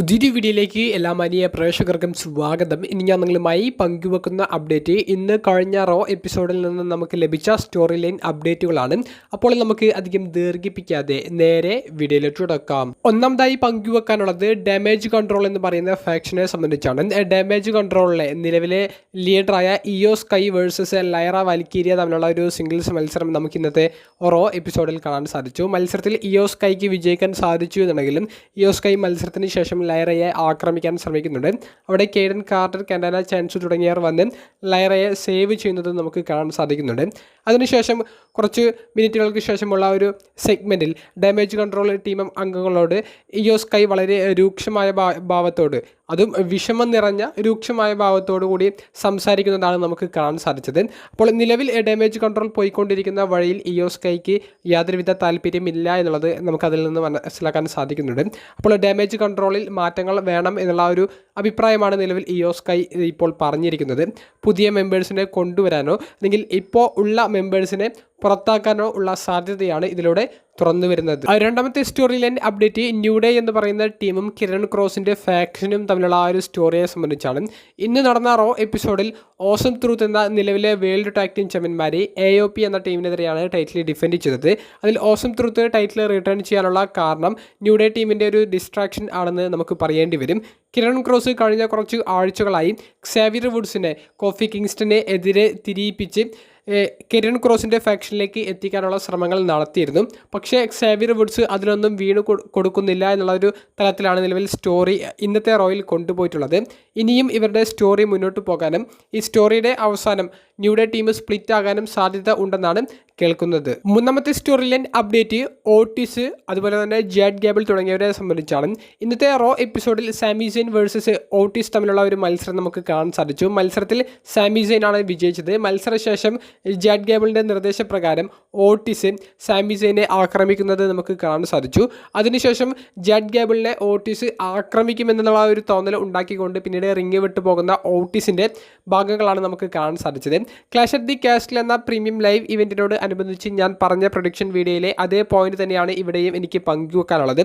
പുതിയൊരു വീഡിയോയിലേക്ക് എല്ലാ മാന്യ പ്രേക്ഷകർക്കും സ്വാഗതം. ഇനി ഞാൻ നിങ്ങളുമായി പങ്കുവെക്കുന്ന അപ്ഡേറ്റ് ഇന്ന് കഴിഞ്ഞ റോ എപ്പിസോഡിൽ നിന്ന് നമുക്ക് ലഭിച്ച സ്റ്റോറി ലൈൻ അപ്ഡേറ്റുകളാണ്. അപ്പോൾ നമുക്ക് അധികം ദീർഘിപ്പിക്കാതെ നേരെ വീഡിയോയിലേക്ക് തുടക്കാം. ഒന്നാമതായി പങ്കുവെക്കാനുള്ളത് ഡാമേജ് കൺട്രോൾ എന്ന് പറയുന്ന ഫാക്ഷനെ സംബന്ധിച്ചാണ്. ഡാമേജ് കൺട്രോളിലെ നിലവിലെ ലീഡറായ ഇയോ സ്കൈ വേഴ്സസ് ലൈറ വാൽക്കീരിയ തമ്മിലുള്ള ഒരു സിംഗിൾസ് മത്സരം നമുക്ക് ഇന്നത്തെ റോ എപ്പിസോഡിൽ കാണാൻ സാധിച്ചു. മത്സരത്തിൽ ഇയോ സ്കൈക്ക് വിജയിക്കാൻ സാധിച്ചു എന്നുണ്ടെങ്കിലും ഇയോ സ്കൈ മത്സരത്തിന് ശേഷം ലൈറയെ ആക്രമിക്കാൻ ശ്രമിക്കുന്നുണ്ട്. അവിടെ കേഡൻ കാർട്ടർ, കാൻഡാന ചാൻസ് തുടങ്ങിയവർ വന്ന് ലൈറയെ സേവ് ചെയ്യുന്നത് നമുക്ക് കാണാൻ സാധിക്കുന്നുണ്ട്. അതിനുശേഷം കുറച്ച് മിനിറ്റുകൾക്ക് ശേഷമുള്ള ഒരു സെഗ്മെൻറ്റിൽ ഡാമേജ് കൺട്രോൾ ടീം അംഗങ്ങളോട് ഇയോ സ്കൈ വളരെ രൂക്ഷമായ ഭാവത്തോട്, അതും വിഷമം നിറഞ്ഞ രൂക്ഷമായ ഭാവത്തോടു കൂടി സംസാരിക്കുന്നതാണ് നമുക്ക് കാണാൻ സാധിച്ചത്. അപ്പോൾ നിലവിൽ ഡാമേജ് കൺട്രോൾ പോയിക്കൊണ്ടിരിക്കുന്ന വഴിയിൽ ഇയോ സ്കൈക്ക് യാതൊരുവിധ താല്പര്യമില്ല എന്നുള്ളത് നമുക്കതിൽ നിന്ന് മനസ്സിലാക്കാൻ സാധിക്കുന്നുണ്ട്. അപ്പോൾ ഡാമേജ് കൺട്രോളിൽ മാറ്റങ്ങൾ വേണം എന്നുള്ള ഒരു അഭിപ്രായമാണ് നിലവിൽ ഇയോ സ്കൈ ഇപ്പോൾ പറഞ്ഞിരിക്കുന്നത്. പുതിയ മെമ്പേഴ്സിനെ കൊണ്ടുവരാനോ അല്ലെങ്കിൽ ഇപ്പോൾ ഉള്ള മെമ്പേഴ്സിനെ പുറത്താക്കാനോ ഉള്ള സാധ്യതയാണ് ഇതിലൂടെ തുറന്നു വരുന്നത്. രണ്ടാമത്തെ story line update new day എന്ന് പറയുന്ന ടീമും കിരൺ ക്രോസിൻ്റെ ഫാക്ഷനും തമ്മിലുള്ള ആ ഒരു സ്റ്റോറിയെ സംബന്ധിച്ചാണ്. ഇന്ന് നടന്ന റോ എപ്പിസോഡിൽ ഓസം ട്രൂത്ത് എന്ന നിലവിലെ വേൾഡ് ടാഗ് ടീം ചാമ്പ്യന്മാർ AOP എന്ന ടീമിനെതിരെയാണ് ടൈറ്റിൽ ഡിഫെൻഡ് ചെയ്തത്. അതിൽ ഓസം ട്രൂത്ത് ടൈറ്റിൽ റിട്ടേൺ ചെയ്യാനുള്ള കാരണം ന്യൂ ഡേ ടീമിൻ്റെ ഒരു ഡിസ്ട്രാക്ഷൻ ആണെന്ന് നമുക്ക് പറയേണ്ടി വരും. കിരൺ ക്രോസ് കഴിഞ്ഞ കുറച്ച് ആഴ്ചകളായി ക്സാവിയർ വുഡ്സിനെ കോഫി കിങ്സ്റ്റനെ എതിരെ തിരിയിപ്പിച്ച് കിരൺ ക്രോസിൻ്റെ ഫാക്ഷനിലേക്ക് എത്തിക്കാനുള്ള ശ്രമങ്ങൾ നടത്തിയിരുന്നു. പക്ഷേ ക്സാവിയർ വുഡ്സ് അതിനൊന്നും വീണ് കൊടുക്കുന്നില്ല എന്നുള്ളൊരു തലത്തിലാണ് നിലവിൽ സ്റ്റോറി ഇന്നത്തെ റോയിൽ കൊണ്ടുപോയിട്ടുള്ളത്. ഇനിയും ഇവരുടെ സ്റ്റോറി മുന്നോട്ട് പോകാനും ഈ സ്റ്റോറിയുടെ അവസാനം ന്യൂ ഡേ ടീം സ്പ്ലിറ്റ് ആകാനും സാധ്യത ഉണ്ടെന്നാണ് കേൾക്കുന്നത്. മൂന്നാമത്തെ സ്റ്റോറി ലൈൻ അപ്ഡേറ്റ് ഓട്ടിസ് അതുപോലെ തന്നെ ജാഡ് ഗേബിൾ തുടങ്ങിയവരെ സംബന്ധിച്ചാണ്. ഇന്നത്തെ റോ എപ്പിസോഡിൽ സാമി സെയിൻ വേഴ്സസ് ഓട്ടിസ് തമ്മിലുള്ള ഒരു മത്സരം നമുക്ക് കാണാൻ സാധിച്ചു. മത്സരത്തിൽ സാമി സെയിൻ ആണ് വിജയിച്ചത്. മത്സരശേഷം ജാഡ് ഗേബിളിൻ്റെ നിർദ്ദേശപ്രകാരം ഓട്ടിസ് സാമി സെയിനെ ആക്രമിക്കുന്നത് നമുക്ക് കാണാൻ സാധിച്ചു. അതിനുശേഷം ജാഡ് ഗേബിളിനെ ഓട്ടിസ് ആക്രമിക്കുമെന്നുള്ള ഒരു തോന്നൽ ഉണ്ടാക്കിക്കൊണ്ട് പിന്നീട് റിംഗ് വിട്ടു പോകുന്ന ഓട്ടിസിൻ്റെ ഭാഗങ്ങളാണ് നമുക്ക് കാണാൻ സാധിച്ചത്. ക്ലാഷ് അറ്റ് ദി കാസ്റ്റിൽ എന്ന പ്രീമിയം ലൈവ് ഇവൻറ്റിനോട് അനുബന്ധിച്ച് ഞാൻ പറഞ്ഞ പ്രൊഡിക്ഷൻ വീഡിയോയിലെ അതേ പോയിന്റ് തന്നെയാണ് ഇവിടെയും എനിക്ക് പങ്കുവെക്കാനുള്ളത്.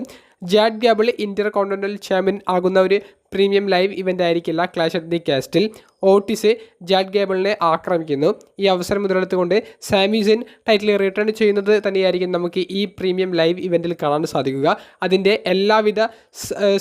Chad Gable inter continental champion ആകുന്ന ഒരു പ്രീമിയം ലൈവ് ഇവൻ്റ് ആയിരിക്കില്ല clash at the castle. Otis Chad ഗേബിളിനെ ആക്രമിക്കുന്നു. ഈ അവസരം മുതലെടുത്തുകൊണ്ട് സാമി സെയിൻ ടൈറ്റിൽ റിട്ടേൺ ചെയ്യുന്നത് തന്നെയായിരിക്കും നമുക്ക് ഈ പ്രീമിയം ലൈവ് ഇവൻറ്റിൽ കാണാൻ സാധിക്കുക. അതിൻ്റെ എല്ലാവിധ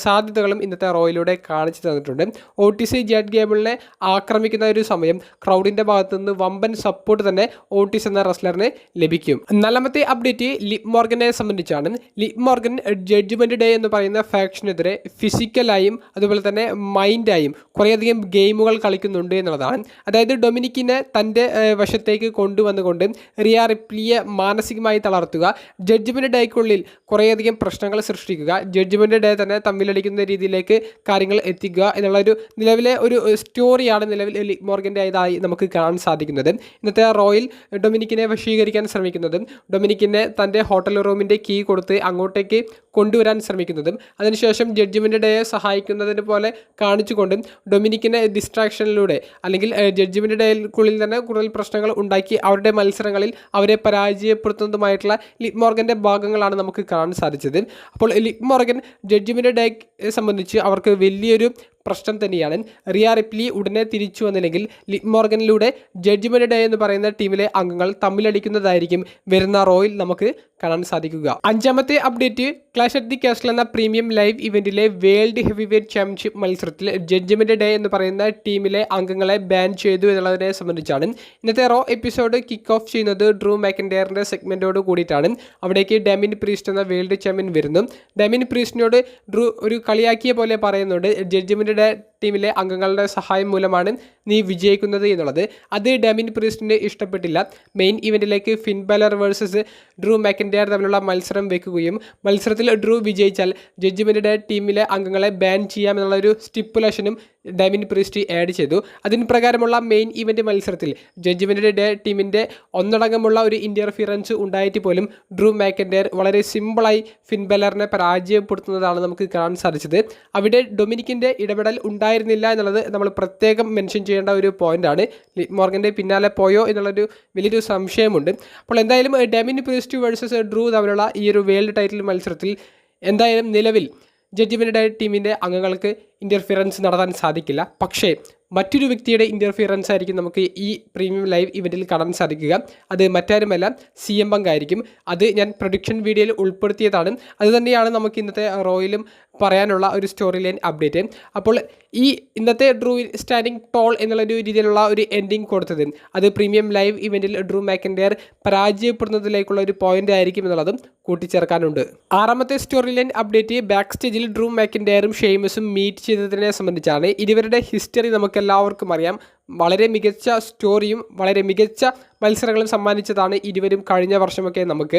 സാധ്യതകളും ഇന്നത്തെ റോയിലൂടെ കാണിച്ചു തന്നിട്ടുണ്ട്. ഓട്ടിസ് ജാഡ് ഗേബിളിനെ ആക്രമിക്കുന്ന ഒരു സമയം ക്രൗഡിൻ്റെ ഭാഗത്തു നിന്ന് വമ്പൻ സപ്പോർട്ട് തന്നെ ഓട്ടിസ് എന്ന റെസ്ലറിന് ലഭിക്കും. നാലാമത്തെ അപ്ഡേറ്റ് ലിവ് മോർഗനെ സംബന്ധിച്ചാണ്. ലിവ് മോർഗൻ ജഡ്ജ്മെൻറ്റ് ഡേ എന്ന് പറയുന്ന ഫാക്ഷനെതിരെ ഫിസിക്കലായും അതുപോലെ തന്നെ മൈൻഡായും കുറേയധികം ഗെയിമുകൾ കളിക്കുന്നുണ്ട് എന്നുള്ളതാണ്. അതായത് ഡൊമിനിക്കിനെ തൻ്റെ വശത്തേക്ക് കൊണ്ടുവന്നുകൊണ്ട് റിയ റിപ്ലിയെ മാനസികമായി തളർത്തുക, ജഡ്ജ്മെൻറ്റ് ഡേക്കുള്ളിൽ കുറേയധികം പ്രശ്നങ്ങൾ സൃഷ്ടിക്കുക, ജഡ്ജ്മെൻറ്റ് ഡേ തന്നെ തമ്മിലടിക്കുന്ന രീതിയിലേക്ക് കാര്യങ്ങൾ എത്തിക്കുക എന്നുള്ളൊരു നിലവിലെ ഒരു സ്റ്റോറിയാണ് നിലവിൽ ലിവ് മോർഗൻ്റെ ആയതായി നമുക്ക് കാണാൻ സാധിക്കുന്നത്. ഇന്നത്തെ റോയിൽ ഡൊമിനിക്കിനെ വശീകരിക്കാൻ ശ്രമിക്കുന്നതും ഡൊമിനിക്കിനെ തൻ്റെ ഹോട്ടൽ റൂമിൻ്റെ കീ കൊടുത്ത് അങ്ങോട്ടേക്ക് കൊണ്ടുവരാൻ ശ്രമിക്കുന്നതും അതിനുശേഷം ജഡ്ജ്മെൻറ്റ് ഡേയെ സഹായിക്കുന്നതിന് പോലെ കാണിച്ചുകൊണ്ടും ഡൊമിനിക്കിനെ ഡിസ്ട്രാക്ഷനിലൂടെ അല്ലെങ്കിൽ ജഡ്ജ്മെൻറ്റ് ഡേക്കുള്ളിൽ തന്നെ കൂടുതൽ പ്രശ്നങ്ങൾ ഉണ്ടാക്കി അവരുടെ മത്സരങ്ങളിൽ അവരെ പരാജയപ്പെടുത്തുന്നതുമായിട്ടുള്ള ലിവ് മോർഗൻ്റെ ഭാഗങ്ങളാണ് നമുക്ക് കാണാൻ സാധിച്ചത്. അപ്പോൾ ലിവ് മോർഗൻ ജഡ്ജ്മെൻറ്റ് ഡേയെ സംബന്ധിച്ച് അവർക്ക് വലിയൊരു പ്രശ്നം തന്നെയാണ്. റിയ റിപ്ലി ഉടനെ തിരിച്ചു വന്നില്ലെങ്കിൽ ലിവ് മോർഗനിലൂടെ ജഡ്ജ്മെൻറ്റ് ഡേ എന്ന് പറയുന്ന ടീമിലെ അംഗങ്ങൾ തമ്മിലടിക്കുന്നതായിരിക്കും വരുന്ന റോയിൽ നമുക്ക് കാണാൻ സാധിക്കുക. അഞ്ചാമത്തെ update clash at the castle എന്ന പ്രീമിയം ലൈവ് ഇവൻറ്റിലെ വേൾഡ് ഹെവി വെയ്റ്റ് ചാമ്പ്യൻഷിപ്പ് മത്സരത്തിൽ ജഡ്ജ്മെൻറ്റ് ഡേ എന്ന് പറയുന്ന ടീമിലെ അംഗങ്ങളെ ബാൻ ചെയ്തു എന്നുള്ളതിനെ സംബന്ധിച്ചാണ്. ഇന്നത്തെ റോ എപ്പിസോഡ് കിക്ക് ഓഫ് ചെയ്യുന്നത് ഡ്രൂ മാക്കിൻഡയറിൻ്റെ സെഗ്മെൻറ്റോട് കൂടിയിട്ടാണ്. അവിടേക്ക് ഡാമിൻ പ്രീസ്റ്റ് എന്ന വേൾഡ് ചാമ്പ്യൻ വരുന്നു. ഡാമിൻ പ്രീസ്റ്റിനോട് ഡ്രൂ ഒരു കളിയാക്കിയ പോലെ പറയുന്നുണ്ട് ജഡ്ജ്മെൻറ്റ് ടീമിലെ അംഗങ്ങളുടെ സഹായം മൂലമാണ് നീ വിജയിക്കുന്നത് എന്നുള്ളത്. അത് ഡാമിൻ പ്രീസ്റ്റിന് ഇഷ്ടപ്പെട്ടില്ല. മെയിൻ ഇവൻറ്റിലേക്ക് Finn Balor versus Drew McIntyre തമ്മിലുള്ള മത്സരം വെക്കുകയും മത്സരത്തിൽ ഡ്രൂ വിജയിച്ചാൽ ജഡ്ജ്മെൻറ്റ് ഡേ ടീമിലെ അംഗങ്ങളെ ബാൻ ചെയ്യാമെന്നുള്ളൊരു സ്റ്റിപ്പുലേഷനും ഡാമിൻ പ്രീസ്റ്റ് ആഡ് ചെയ്തു. അതിന് പ്രകാരമുള്ള മെയിൻ ഇവൻറ്റ് മത്സരത്തിൽ ജഡ്ജ്മെൻറ്റ് ഡേ ടീമിൻ്റെ ഒന്നടങ്കമുള്ള ഒരു ഇൻ്റർഫിയറൻസ് ഉണ്ടായിട്ട് പോലും ഡ്രൂ മാക്കിൻഡയർ വളരെ സിമ്പിളായി ഫിൻ ബാലറിനെ പരാജയപ്പെടുത്തുന്നതാണ് നമുക്ക് കാണാൻ സാധിച്ചത്. അവിടെ ഡൊമിനിക്കിൻ്റെ ഇടപെടൽ ഉണ്ടായിരുന്നില്ല എന്നുള്ളത് നമ്മൾ പ്രത്യേകം മെൻഷൻ ചെയ്യേണ്ട ഒരു പോയിൻ്റാണ്. ലിവ് മോർഗൻ്റെ പിന്നാലെ പോയോ എന്നുള്ളൊരു വലിയൊരു സംശയമുണ്ട്. അപ്പോൾ എന്തായാലും ഡാമിൻ പ്രീസ്റ്റ് വേഴ്സസ് ഡ്രൂ തമ്മിലുള്ള ഈ ഒരു വേൾഡ് ടൈറ്റിൽ മത്സരത്തിൽ എന്തായാലും നിലവിൽ ജഡ്ജ്മെൻ്റ് ടീമിൻ്റെ അംഗങ്ങൾക്ക് ഇൻ്റർഫിയറൻസ് നടത്താൻ സാധിക്കില്ല. പക്ഷേ മറ്റൊരു വ്യക്തിയുടെ ഇൻ്റർഫിയറൻസ് ആയിരിക്കും നമുക്ക് ഈ പ്രീമിയം ലൈവ് ഇവൻറ്റിൽ കാണാൻ സാധിക്കുക. അത് മറ്റാരുമല്ല CM Punk ആയിരിക്കും. അത് ഞാൻ പ്രൊഡിക്ഷൻ വീഡിയോയിൽ ഉൾപ്പെടുത്തിയതാണ്. അതുതന്നെയാണ് നമുക്ക് ഇന്നത്തെ റോയിലും പറയാനുള്ള ഒരു സ്റ്റോറി ലൈൻ അപ്ഡേറ്റ്. അപ്പോൾ ഈ ഇന്നത്തെ ഡ്രൂ സ്റ്റാൻഡിങ് ടോൾ എന്നുള്ളൊരു രീതിയിലുള്ള ഒരു എൻഡിങ് കൊടുത്തത് അത് പ്രീമിയം ലൈവ് ഇവൻറ്റിൽ ഡ്രൂ മാക്കിൻ്റെയർ പരാജയപ്പെടുന്നതിലേക്കുള്ള ഒരു പോയിന്റ് ആയിരിക്കും എന്നുള്ളതും കൂട്ടിച്ചേർക്കാനുണ്ട്. 6ാമത്തെ സ്റ്റോറി ലൈൻ അപ്ഡേറ്റ് ബാക്ക് സ്റ്റേജിൽ ഡ്രൂ മാക്കിൻ്റെയറും ഷെയ്മസും മീറ്റ് ചെയ്തതിനെ സംബന്ധിച്ചാണ്. ഇരുവരുടെ ഹിസ്റ്ററി നമുക്കെല്ലാവർക്കും അറിയാം. വളരെ മികച്ച സ്റ്റോറിയും വളരെ മികച്ച മത്സരങ്ങളും സമ്മാനിച്ചതാണ് ഇരുവരും കഴിഞ്ഞ വർഷമൊക്കെ നമുക്ക്.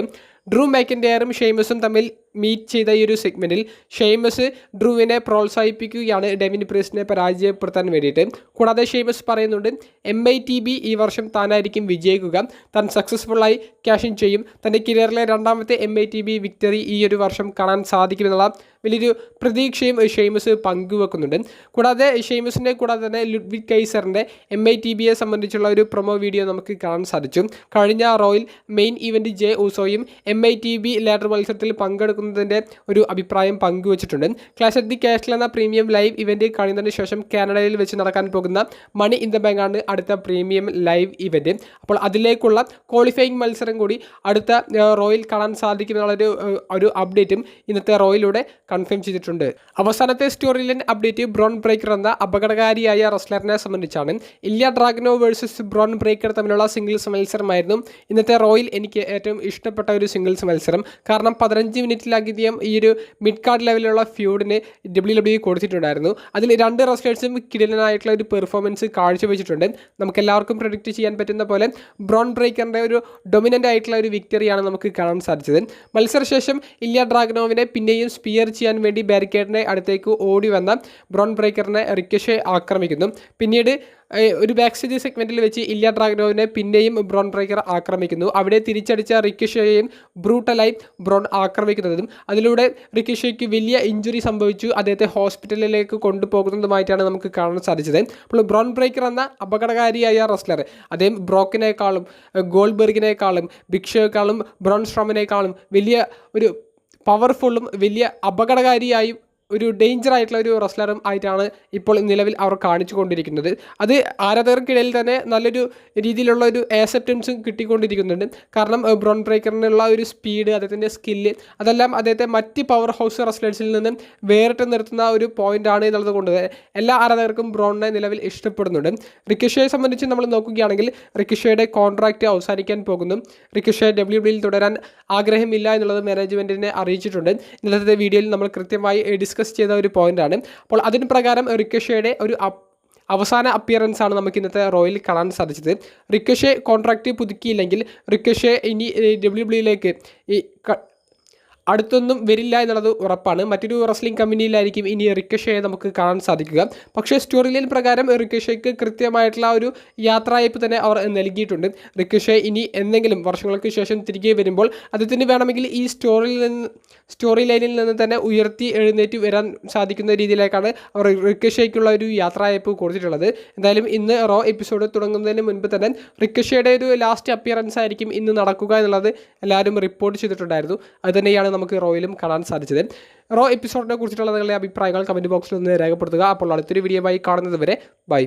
ഡ്രൂ മാക്കിൻ്റെയറും ഷെയ്മസും തമ്മിൽ മീറ്റ് ചെയ്ത ഈ ഒരു സെഗ്മെൻറ്റിൽ ഷെയ്മസ് ഡ്രൂവിനെ പ്രോത്സാഹിപ്പിക്കുകയാണ് ഡെവിൻ പ്രീസ്റ്റിനെ പരാജയപ്പെടുത്താൻ വേണ്ടിയിട്ട്. കൂടാതെ ഷെയ്മസ് പറയുന്നുണ്ട് MITB ഈ വർഷം താനായിരിക്കും വിജയിക്കുക, താൻ സക്സസ്ഫുള്ളായി ക്യാഷ് ഇൻ ചെയ്യും, തൻ്റെ കരിയറിലെ 2ാമത്തെ MITB വിക്ടറി ഈ ഒരു വർഷം കാണാൻ സാധിക്കുമെന്നുള്ള വലിയൊരു പ്രതീക്ഷയും ഷെയ്മസ് പങ്കുവെക്കുന്നുണ്ട്. കൂടാതെ ഷെയ്മസിൻ്റെ കൂടാതെ തന്നെ ലുഡ്വിഗ് കൈസറിൻ്റെ MITBയെ സംബന്ധിച്ചുള്ള ഒരു പ്രൊമോ വീഡിയോ നമുക്ക് കാണാൻ സാധിച്ചു. കഴിഞ്ഞ റോയിൽ മെയിൻ ഇവൻറ്റ് ജെ ഊസോയും MITB ലാഡർ മത്സരത്തിൽ പങ്കെടുക്കുന്നതിൻ്റെ ഒരു അഭിപ്രായം പങ്കുവച്ചിട്ടുണ്ട്. ക്ലാഷ് അറ്റ് ദി കാസ്റ്റിൽ എന്ന പ്രീമിയം ലൈവ് ഇവൻറ്റ് കഴിയുന്നതിന് ശേഷം കാനഡയിൽ വെച്ച് നടക്കാൻ പോകുന്ന മണി ഇൻ ദ ബാങ്ക് ആണ് അടുത്ത പ്രീമിയം ലൈവ് ഇവൻറ്റ്. അപ്പോൾ അതിലേക്കുള്ള ക്വാളിഫയിങ് മത്സരം കൂടി അടുത്ത റോയിൽ കാണാൻ സാധിക്കുമെന്നുള്ളൊരു ഒരു അപ്ഡേറ്റും ഇന്നത്തെ റോയിലൂടെ കൺഫേം ചെയ്തിട്ടുണ്ട്. അവസാനത്തെ story line update brown breaker എന്ന അപകടകാരിയായ റെസ്ലറിനെ സംബന്ധിച്ചാണ്. ഇല്യ ഡ്രാഗനോ വേഴ്സസ് ബ്രോൺ ബ്രേക്കർ തമ്മിലുള്ള സിംഗിൾസ് മത്സരമായിരുന്നു ഇന്നത്തെ റോയിൽ എനിക്ക് ഏറ്റവും ഇഷ്ടപ്പെട്ട ഒരു സിംഗിൾസ് മത്സരം. കാരണം 15 മിനിറ്റിലധികം ഈ ഒരു മിഡ് കാർഡ് ലെവലിലുള്ള ഫ്യൂഡിന് WWE കൊടുത്തിട്ടുണ്ടായിരുന്നു. അതിൽ 2 റെസ്ലേഴ്സും കിടിലനായിട്ടുള്ള ഒരു പെർഫോമൻസ് കാഴ്ചവെച്ചിട്ടുണ്ട്. നമുക്കെല്ലാവർക്കും പ്രൊഡിക്റ്റ് ചെയ്യാൻ പറ്റുന്ന പോലെ ബ്രോൺ ബ്രേക്കറിൻ്റെ ഒരു ഡൊമിനൻ്റ് ആയിട്ടുള്ള ഒരു വിക്ടറിയാണ് നമുക്ക് കാണാൻ സാധിച്ചത്. മത്സരശേഷം ഇല്യ ഡ്രാഗനോവിനെ പിന്നെയും സ്പിയർ ചെയ്യാൻ വേണ്ടി ബാരിക്കേഡിൻ്റെ അടുത്തേക്ക് ഓടി വന്ന ബ്രോൺ ബ്രേക്കറിനെ റിക്കഷെ ആക്രമിക്കുന്നു. പിന്നീട് ഒരു ബാക്ക് സ്റ്റേജ് സെഗ്മെൻറ്റിൽ വെച്ച് ഇല്യ ഡ്രാഗനോവിനെ പിന്നെയും ബ്രോൺ ബ്രേക്കർ ആക്രമിക്കുന്നു. അവിടെ തിരിച്ചടിച്ച റിക്കഷയെയും ബ്രൂട്ടലായി ബ്രോൺ ആക്രമിക്കുന്നതും അതിലൂടെ റിക്കഷയ്ക്ക് വലിയ ഇഞ്ചുറി സംഭവിച്ചു അദ്ദേഹത്തെ ഹോസ്പിറ്റലിലേക്ക് കൊണ്ടുപോകുന്നതുമായിട്ടാണ് നമുക്ക് കാണാൻ സാധിച്ചത്. അപ്പോൾ ബ്രോൺ ബ്രേക്കർ എന്ന അപകടകാരിയായ റെസ്ലർ അദ്ദേഹം ബ്രോക്കിനേക്കാളും ഗോൾഡ്ബർഗിനേക്കാളും ബിഗ് ഷോയെക്കാളും ബ്രോൺ സ്ട്രോമനേക്കാളും വലിയ ഒരു പവർഫുള്ളും വലിയ അപകടകാരിയായും ഒരു ഡേഞ്ചർ ആയിട്ടുള്ള ഒരു റെസ്ലറും ആയിട്ടാണ് ഇപ്പോൾ നിലവിൽ അവർ കാണിച്ചു കൊണ്ടിരിക്കുന്നത്. അത് ആരാധകർക്കിടയിൽ തന്നെ നല്ലൊരു രീതിയിലുള്ള ഒരു ആക്സെപ്റ്റൻസും കിട്ടിക്കൊണ്ടിരിക്കുന്നുണ്ട്. കാരണം ബ്രോൺ ബ്രേക്കറിനുള്ള ഒരു സ്പീഡ്, അദ്ദേഹത്തിൻ്റെ സ്കില്ല്, അതെല്ലാം അദ്ദേഹത്തെ മറ്റ് പവർ ഹൗസ് റെസ്ലേഴ്സിൽ നിന്നും വേറിട്ട് നിർത്തുന്ന ഒരു പോയിൻ്റാണ് എന്നുള്ളത് കൊണ്ട് എല്ലാ ആരാധകർക്കും ബ്രോണിനെ നിലവിൽ ഇഷ്ടപ്പെടുന്നുണ്ട്. റിക്കഷയെ സംബന്ധിച്ച് നമ്മൾ നോക്കുകയാണെങ്കിൽ റിക്കഷയുടെ കോൺട്രാക്റ്റ് അവസാനിക്കാൻ പോകുന്നു. റിക്കഷയെ WWE തുടരാൻ ആഗ്രഹമില്ല എന്നുള്ളത് മാനേജ്മെൻറ്റിനെ അറിയിച്ചിട്ടുണ്ട്. ഇന്നത്തെ വീഡിയോയിൽ നമ്മൾ കൃത്യമായി ഡിസ്കസ് ചെയ്ത ഒരു പോയിൻ്റാണ്. അപ്പോൾ അതിന് പ്രകാരം റിക്കഷയുടെ ഒരു അവസാന അപ്പിയറൻസ് ആണ് നമുക്ക് ഇന്നത്തെ റോയിൽ കാണാൻ സാധിച്ചത്. റിക്കഷെ കോൺട്രാക്റ്റ് പുതുക്കിയില്ലെങ്കിൽ റിക്കഷെ ഇനി WWE ഈ അടുത്തൊന്നും വരില്ല എന്നുള്ളത് ഉറപ്പാണ്. മറ്റൊരു റെസ്ലിംഗ് കമ്പനിയിലായിരിക്കും ഇനി റിക്കഷയെ നമുക്ക് കാണാൻ സാധിക്കുക. പക്ഷേ സ്റ്റോറി ലൈൻ പ്രകാരം റിക്കഷയ്ക്ക് കൃത്യമായിട്ടുള്ള ഒരു യാത്രയയപ്പ് തന്നെ അവർ നൽകിയിട്ടുണ്ട്. റിക്കഷെ ഇനി എന്തെങ്കിലും വർഷങ്ങൾക്ക് ശേഷം തിരികെ വരുമ്പോൾ അദ്ദേഹത്തിന് വേണമെങ്കിൽ ഈ സ്റ്റോറി ലൈനിൽ നിന്ന് തന്നെ ഉയർത്തി എഴുന്നേറ്റ് വരാൻ സാധിക്കുന്ന രീതിയിലേക്കാണ് അവർ റിക്കഷയ്ക്കുള്ള ഒരു യാത്രയയപ്പ് കൊടുത്തിട്ടുള്ളത്. എന്തായാലും ഇന്ന് റോ എപ്പിസോഡ് തുടങ്ങുന്നതിന് മുൻപ് തന്നെ റിക്കഷയുടെ ഒരു ലാസ്റ്റ് അപ്പിയറൻസ് ആയിരിക്കും ഇന്ന് നടക്കുക എന്നുള്ളത് എല്ലാവരും റിപ്പോർട്ട് ചെയ്തിട്ടുണ്ടായിരുന്നു. അതുതന്നെയാണ് നമുക്ക് റോയിലും കാണാൻ സാധിച്ചത്. റോ എപ്പിസോഡിനെ കുറിച്ചിട്ടുള്ള നിങ്ങളുടെ അഭിപ്രായങ്ങൾ കമൻറ്റ് ബോക്സിൽ ഒന്ന് രേഖപ്പെടുത്തുക. അപ്പോൾ അടുത്തൊരു വീഡിയോയുമായി കാണുന്നത് വരെ ബൈ.